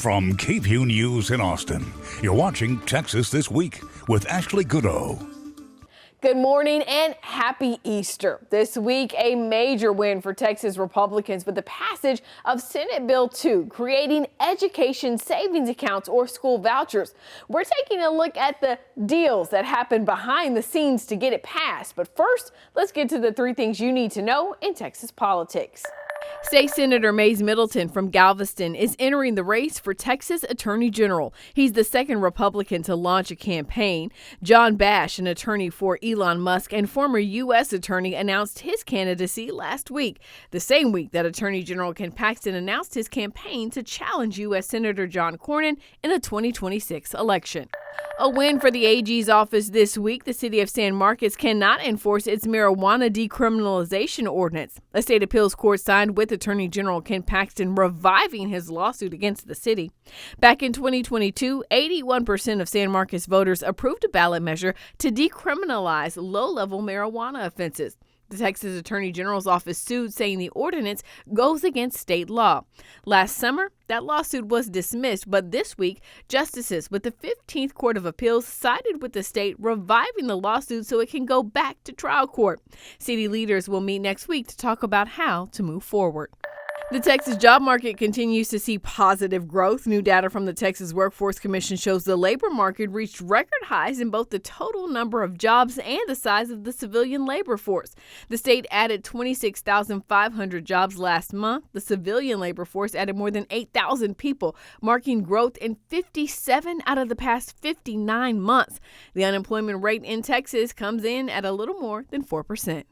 From KVUE News in Austin, you're watching Texas This Week with Ashley Goodo. Good morning and happy Easter. This week, a major win for Texas Republicans with the passage of Senate Bill 2, creating education savings accounts or school vouchers. We're taking a look at the deals that happened behind the scenes to get it passed. But first, let's get to the three things you need to know in Texas politics. State Senator Mays Middleton from Galveston is entering the race for Texas Attorney General. He's the second Republican to launch a campaign. John Bash, an attorney for Elon Musk and former U.S. attorney, announced his candidacy last week, the same week that Attorney General Ken Paxton announced his campaign to challenge U.S. Senator John Cornyn in the 2026 election. A win for the AG's office this week. The city of San Marcos cannot enforce its marijuana decriminalization ordinance. A state appeals court signed with Attorney General Ken Paxton reviving his lawsuit against the city. Back in 2022, 81% of San Marcos voters approved a ballot measure to decriminalize low-level marijuana offenses. The Texas Attorney General's office sued, saying the ordinance goes against state law. Last summer, that lawsuit was dismissed, but this week, justices with the 15th Court of Appeals sided with the state, reviving the lawsuit so it can go back to trial court. City leaders will meet next week to talk about how to move forward. The Texas job market continues to see positive growth. New data from the Texas Workforce Commission shows the labor market reached record highs in both the total number of jobs and the size of the civilian labor force. The state added 26,500 jobs last month. The civilian labor force added more than 8,000 people, marking growth in 57 out of the past 59 months. The unemployment rate in Texas comes in at a little more than 4%.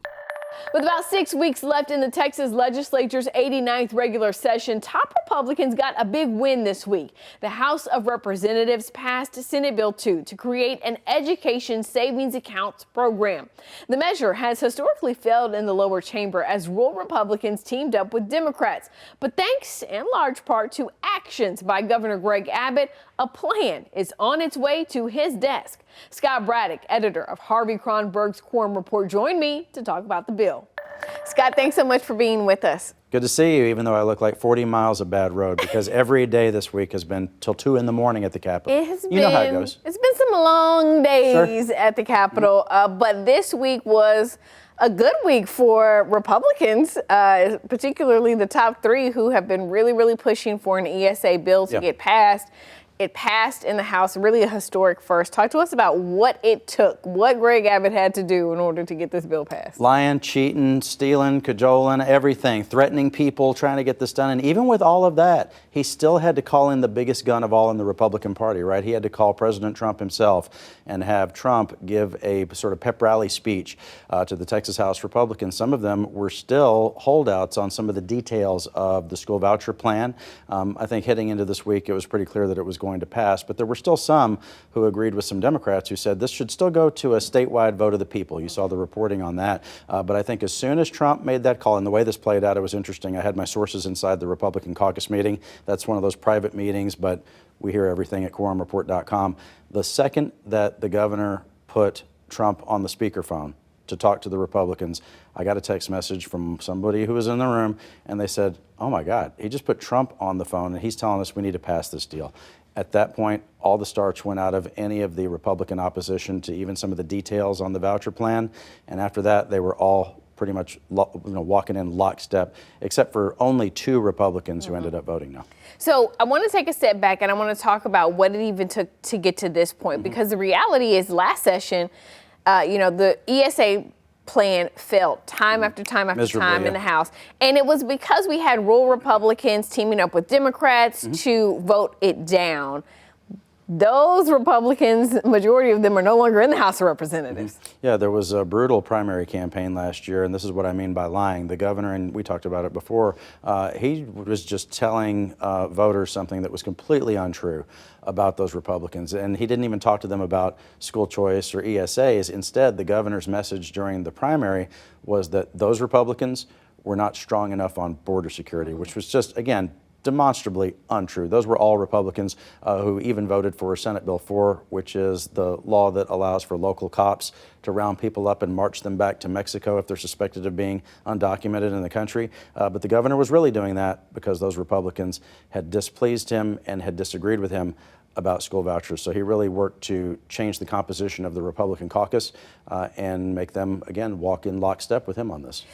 With about 6 weeks left in the Texas legislature's 89th regular session, top Republicans got a big win this week. The House of Representatives passed Senate Bill 2 to create an education savings accounts program. The measure has historically failed in the lower chamber as rural Republicans teamed up with Democrats. But thanks in large part to actions by Governor Greg Abbott, a plan is on its way to his desk. Scott Braddock, editor of Harvey Cronberg's Quorum Report, joined me to talk about the bill. Scott, thanks so much for being with us. Good to see you, even though I look like 40 miles of bad road, because every day this week has been till 2 in the morning at the Capitol. You know how it goes. It's been some long days at the Capitol, but this week was a good week for Republicans, particularly the top three who have been really pushing for an ESA bill to get passed. It passed in the House, really a historic first. Talk to us about what it took, what Greg Abbott had to do in order to get this bill passed. Lying, cheating, stealing, cajoling, everything, threatening people, trying to get this done. And even with all of that, he still had to call in the biggest gun of all in the Republican Party, right? He had to call President Trump himself and have Trump give a sort of pep rally speech to the Texas House Republicans. Some of them were still holdouts on some of the details of the school voucher plan. I think heading into this week, it was pretty clear that it was going to pass, but there were still some who agreed with some Democrats who said this should still go to a statewide vote of the people. You saw the reporting on that. But I think as soon as Trump made that call, and the way this played out, it was interesting. I had my sources inside the Republican caucus meeting. That's one of those private meetings, but we hear everything at quorumreport.com. The second that the governor put Trump on the speakerphone to talk to the Republicans, I got a text message from somebody who was in the room, and they said, oh my God, he just put Trump on the phone, and he's telling us we need to pass this deal. At that point, all the starch went out of any of the Republican opposition to even some of the details on the voucher plan. And after that, they were all pretty much walking in lockstep, except for only 2 Republicans who ended up voting no. So I want to take a step back and I want to talk about what it even took to get to this point, because the reality is last session, the ESA plan failed time after time after time in the House. And it was because we had rural Republicans teaming up with Democrats to vote it down. Those Republicans, majority of them are no longer in the House of Representatives. Yeah, there was a brutal primary campaign last year, and this is what I mean by lying. The governor, and we talked about it before, he was just telling voters something that was completely untrue about those Republicans. And he didn't even talk to them about school choice or ESAs. Instead, the governor's message during the primary was that those Republicans were not strong enough on border security, which was just, again, demonstrably untrue. Those were all Republicans who even voted for Senate Bill 4, which is the law that allows for local cops to round people up and march them back to Mexico if they're suspected of being undocumented in the country. But the governor was really doing that because those Republicans had displeased him and had disagreed with him about school vouchers. So he really worked to change the composition of the Republican caucus and make them, again, walk in lockstep with him on this.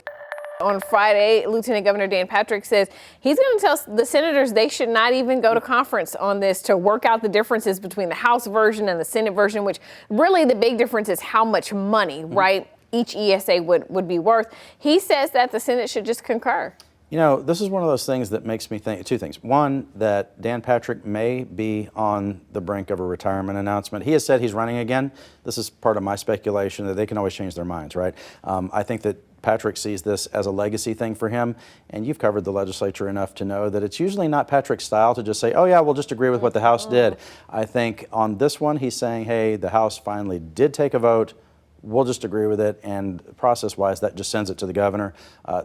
On Friday, Lieutenant Governor Dan Patrick says he's going to tell the senators they should not even go to conference on this to work out the differences between the House version and the Senate version, which really the big difference is how much money, right, each ESA would be worth. He says that the Senate should just concur. You know, this is one of those things that makes me think two things. One, that Dan Patrick may be on the brink of a retirement announcement. He has said he's running again. This is part of my speculation that they can always change their minds, right? I think that Patrick sees this as a legacy thing for him, and you've covered the legislature enough to know that it's usually not Patrick's style to just say, oh yeah, we'll just agree with what the House did. I think on this one, he's saying, hey, the House finally did take a vote. We'll just agree with it, and process-wise, that just sends it to the governor.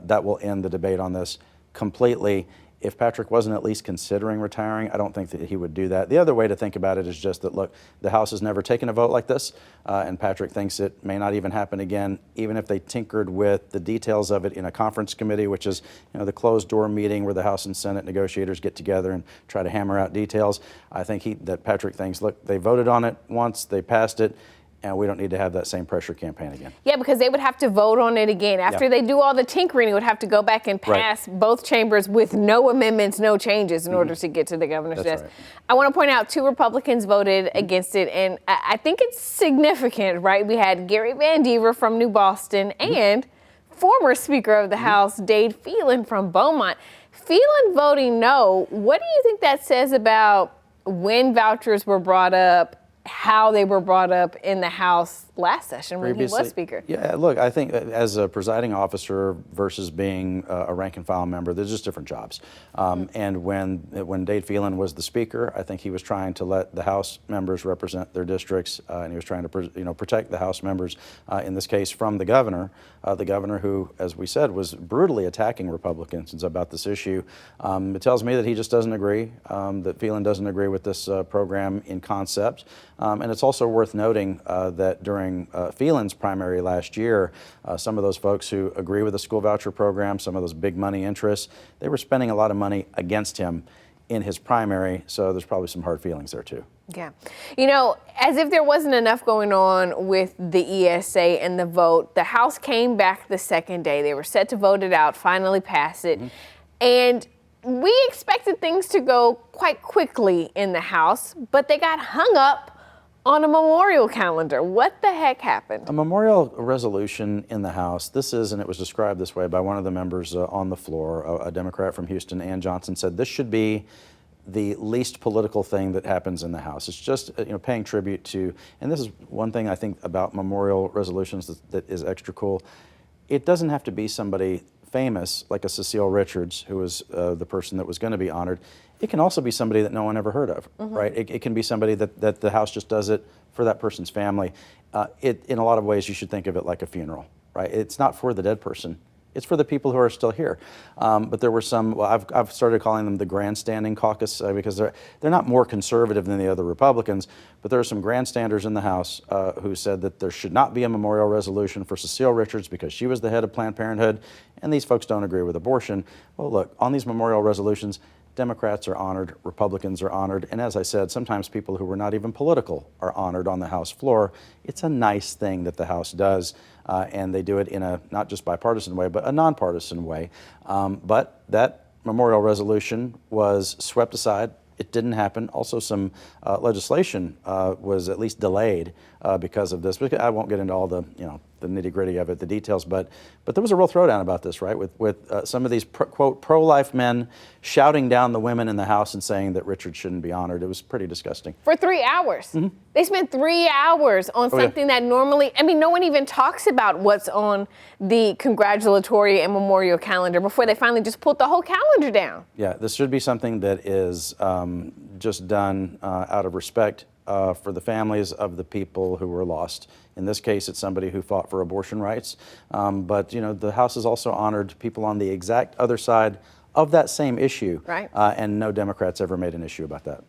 That will end the debate on this completely. If Patrick wasn't at least considering retiring, I don't think that he would do that. The other way to think about it is just that, look, the House has never taken a vote like this, and Patrick thinks it may not even happen again, even if they tinkered with the details of it in a conference committee, which is, you know, the closed-door meeting where the House and Senate negotiators get together and try to hammer out details. I think that Patrick thinks, look, they voted on it once, they passed it, and we don't need to have that same pressure campaign again. Yeah, because they would have to vote on it again. After they do all the tinkering, it would have to go back and pass both chambers with no amendments, no changes in order to get to the governor's desk. Right. I want to point out 2 Republicans voted against it, and I think it's significant, right? We had Gary Van Dever from New Boston and former Speaker of the House, Dade Phelan from Beaumont. Phelan voting no. What do you think that says about when vouchers were brought up, how they were brought up in the House last session when he was Speaker? Yeah, look, I think as a presiding officer versus being a rank and file member, they're just different jobs. And when Dade Phelan was the Speaker, I think he was trying to let the House members represent their districts, and he was trying to protect the House members, in this case from the governor who, as we said, was brutally attacking Republicans about this issue. It tells me that he just doesn't agree, that Phelan doesn't agree with this program in concept. And it's also worth noting that during Phelan's primary last year, some of those folks who agree with the school voucher program, some of those big money interests, they were spending a lot of money against him in his primary, so there's probably some hard feelings there too. Yeah. You know, as if there wasn't enough going on with the ESA and the vote, the House came back the second day. They were set to vote it out, finally pass it. And we expected things to go quite quickly in the House, but they got hung up on a memorial calendar. What the heck happened? A memorial resolution in the House, this is, and it was described this way by one of the members on the floor, a Democrat from Houston, Ann Johnson, said this should be the least political thing that happens in the House. It's just paying tribute to, and this is one thing I think about memorial resolutions that is extra cool. It doesn't have to be somebody famous like a Cecile Richards, who was the person that was going to be honored. It can also be somebody that no one ever heard of, right? It can be somebody that the House just does it for that person's family. In a lot of ways, you should think of it like a funeral, right? It's not for the dead person. It's for the people who are still here. But there were some, well, I've started calling them the grandstanding caucus because they're not more conservative than the other Republicans, but there are some grandstanders in the House who said that there should not be a memorial resolution for Cecile Richards because she was the head of Planned Parenthood, and these folks don't agree with abortion. Well, look, on these memorial resolutions, Democrats are honored, Republicans are honored, and as I said, sometimes people who were not even political are honored on the House floor. It's a nice thing that the House does, and they do it in a not just bipartisan way, but a nonpartisan way. But that memorial resolution was swept aside. It didn't happen. Also, some legislation was at least delayed because of this. Because I won't get into all the the nitty-gritty of it, the details, but there was a real throwdown about this, right? With some of these quote pro-life men shouting down the women in the House and saying that Richard shouldn't be honored. It was pretty disgusting. For 3 hours. They spent 3 hours on something that normally, I mean, no one even talks about what's on the congratulatory and memorial calendar before they finally just pulled the whole calendar down. Yeah, this should be something that is just done out of respect for the families of the people who were lost. In this case, it's somebody who fought for abortion rights. But the House has also honored people on the exact other side of that same issue. Right. And no Democrats ever made an issue about that.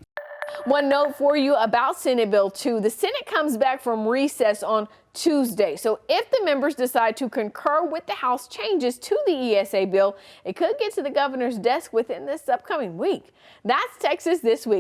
One note for you about Senate Bill 2. The Senate comes back from recess on Tuesday. So if the members decide to concur with the House changes to the ESA bill, it could get to the governor's desk within this upcoming week. That's Texas This Week.